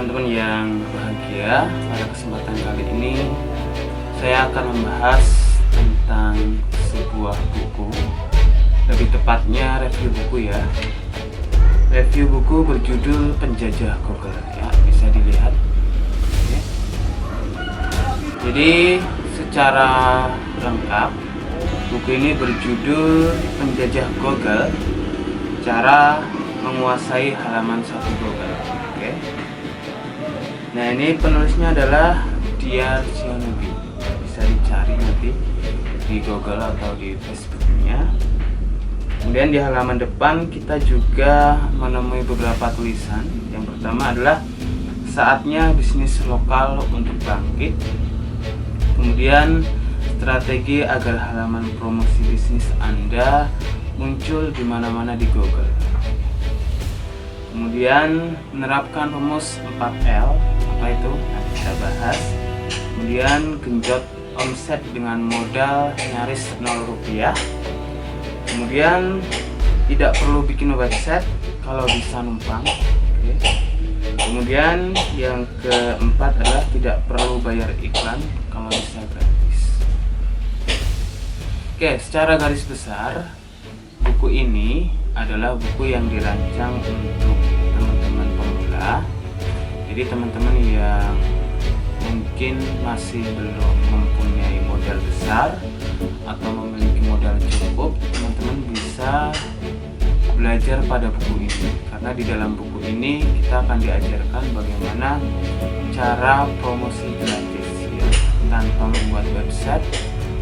teman-teman yang bahagia, pada kesempatan kali ini saya akan membahas tentang sebuah buku, lebih tepatnya review buku ya. Review buku berjudul Penjajah Google ya, bisa dilihat. Oke. Jadi secara lengkap buku ini berjudul Penjajah Google, Cara Menguasai Halaman 1 Google. Oke. Nah, ini penulisnya adalah Dia Xiaonubi. Bisa dicari nanti di Google atau di Facebooknya. Kemudian di halaman depan kita juga menemui beberapa tulisan. Yang pertama adalah saatnya bisnis lokal untuk bangkit. Kemudian strategi agar halaman promosi bisnis Anda muncul di mana-mana di Google. Kemudian menerapkan rumus 4L, apa itu? Nah, kita bahas. Kemudian genjot omset dengan modal nyaris 0 rupiah. Kemudian tidak perlu bikin website kalau bisa numpang. Oke. Kemudian yang keempat adalah tidak perlu bayar iklan kalau bisa gratis. Oke, secara garis besar buku ini adalah buku yang dirancang untuk teman-teman pemula. Jadi teman-teman yang mungkin masih belum mempunyai modal besar atau memiliki modal cukup, teman-teman bisa belajar pada buku ini. Karena di dalam buku ini kita akan diajarkan bagaimana cara promosi gratis ya, tanpa membuat website,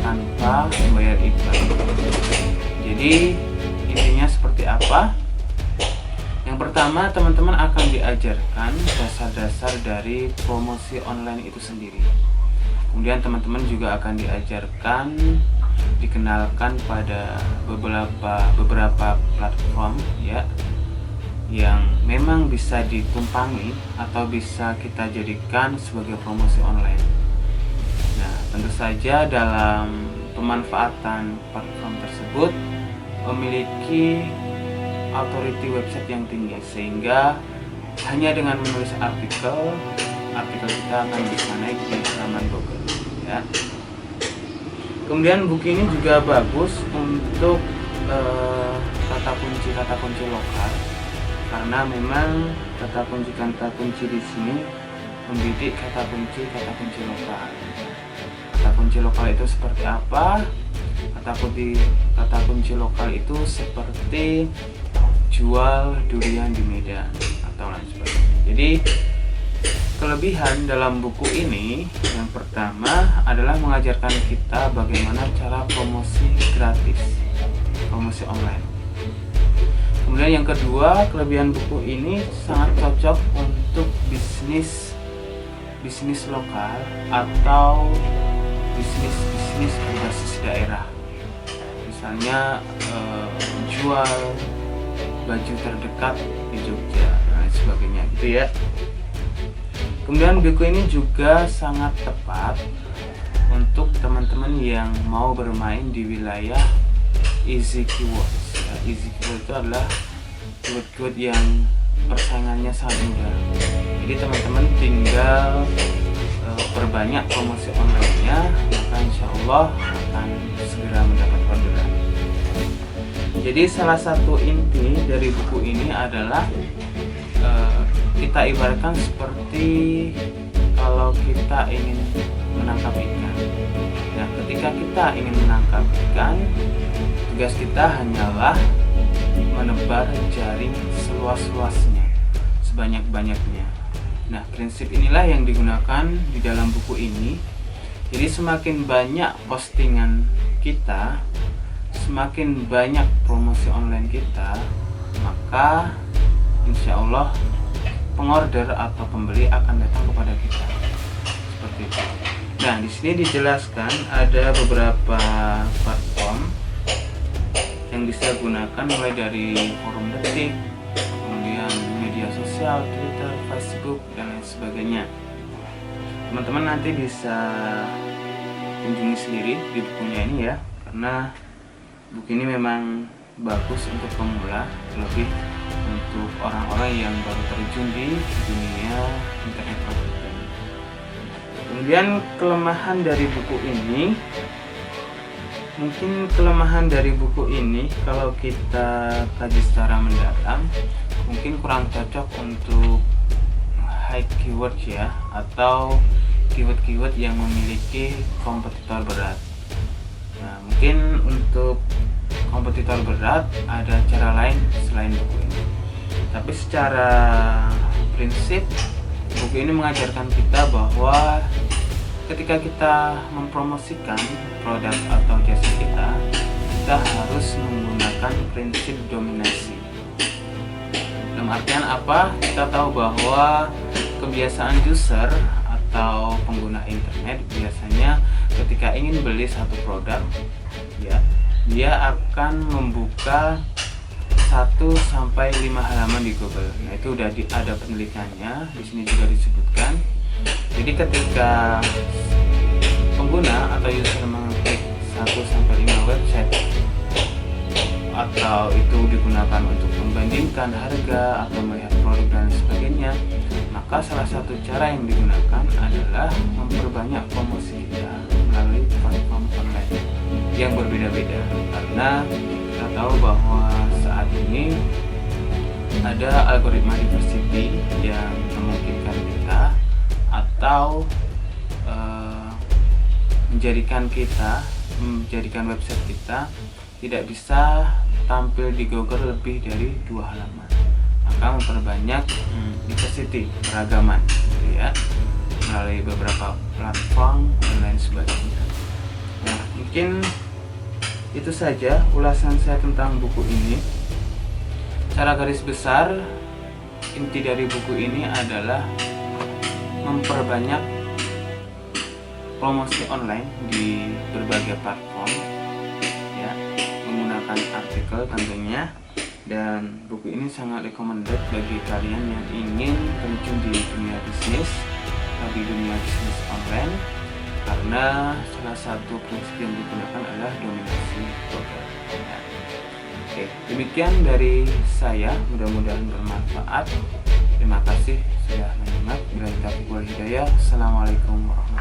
tanpa membayar iklan. Jadi intinya seperti apa? Yang pertama, teman-teman akan diajarkan dasar-dasar dari promosi online itu sendiri. Kemudian teman-teman juga akan diajarkan, dikenalkan pada beberapa platform ya, yang memang bisa ditumpangi atau bisa kita jadikan sebagai promosi online. Nah, tentu saja dalam pemanfaatan platform tersebut memiliki authority website yang tinggi, sehingga hanya dengan menulis artikel kita akan bisa naik di halaman Google ya. Kemudian buku ini juga bagus untuk kata kunci lokal, karena memang kata kunci di sini membidik kata kunci lokal. Kata kunci lokal itu seperti apa? Kata kunci lokal itu seperti jual durian di Medan atau lain sebagainya. Jadi kelebihan dalam buku ini yang pertama adalah mengajarkan kita bagaimana cara promosi gratis, promosi online. Kemudian yang kedua, kelebihan buku ini sangat cocok untuk bisnis lokal atau bisnis berbasis daerah. Misalnya jual baju terdekat di Jogja dan sebagainya gitu ya. Kemudian buku ini juga sangat tepat untuk teman-teman yang mau bermain di wilayah easy keywords ya. Easy keyword itu adalah keyword yang persaingannya sangat mudah. Jadi teman-teman tinggal perbanyak promosi online-nya, maka insya Allah akan segera mendapat orderan. Jadi salah satu inti dari buku ini adalah kita ibaratkan seperti kalau kita ingin menangkap ikan. Nah, ketika kita ingin menangkap ikan, tugas kita hanyalah menebar jaring seluas-luasnya, sebanyak-banyaknya. Nah, prinsip inilah yang digunakan di dalam buku ini. Jadi semakin banyak postingan kita, semakin banyak promosi online kita, maka insya Allah pengorder atau pembeli akan datang kepada kita. Seperti itu. Nah, di sini dijelaskan ada beberapa platform yang bisa gunakan, mulai dari forum detik, kemudian media sosial, Twitter, Facebook, dan lain sebagainya. Teman-teman nanti bisa kunjungi sendiri di bukunya ini ya, karena buku ini memang bagus untuk pemula, lebih untuk untuk orang-orang yang baru terjun di dunia internet marketing. Kemudian kelemahan dari buku ini, mungkin kelemahan dari buku ini kalau kita kaji secara mendalam mungkin kurang cocok untuk high keyword ya, atau keyword-keyword yang memiliki kompetitor berat. Nah, mungkin untuk kompetitor berat ada cara lain selain buku ini. Tapi secara prinsip buku ini mengajarkan kita bahwa ketika kita mempromosikan produk atau jasa kita harus menggunakan prinsip dominasi. Dalam artian apa? Kita tahu bahwa kebiasaan user atau pengguna internet biasanya ketika ingin beli satu produk, ya, dia akan membuka 1-5 halaman di Google. Nah, itu udah ada penelitiannya, di sini juga disebutkan. Jadi ketika pengguna atau user mengklik 1-5 website atau itu digunakan untuk membandingkan harga atau melihat produk dan sebagainya, maka salah satu cara yang digunakan adalah memperbanyak promosi kita melalui platform online yang berbeda-beda, karena kita tahu bahwa saat ini ada algoritma diversity yang memungkinkan kita atau menjadikan website kita tidak bisa tampil di Google lebih dari 2 halaman. Maka memperbanyak diversity, keragaman, gitu ya, melalui beberapa platform dan lain sebagainya. Nah, mungkin itu saja ulasan saya tentang buku ini. Secara garis besar, inti dari buku ini adalah memperbanyak promosi online di berbagai platform, ya, menggunakan artikel tentunya. Dan buku ini sangat recommended bagi kalian yang ingin terjun di dunia bisnis, di dunia bisnis online, karena salah satu prinsip yang digunakan adalah dominasi produk. Ya. Oke, demikian dari saya, mudah-mudahan bermanfaat. Terima kasih sudah menyimak. Bila taufiq wal hidayah. Assalamualaikum warahmatullahi wabarakatuh.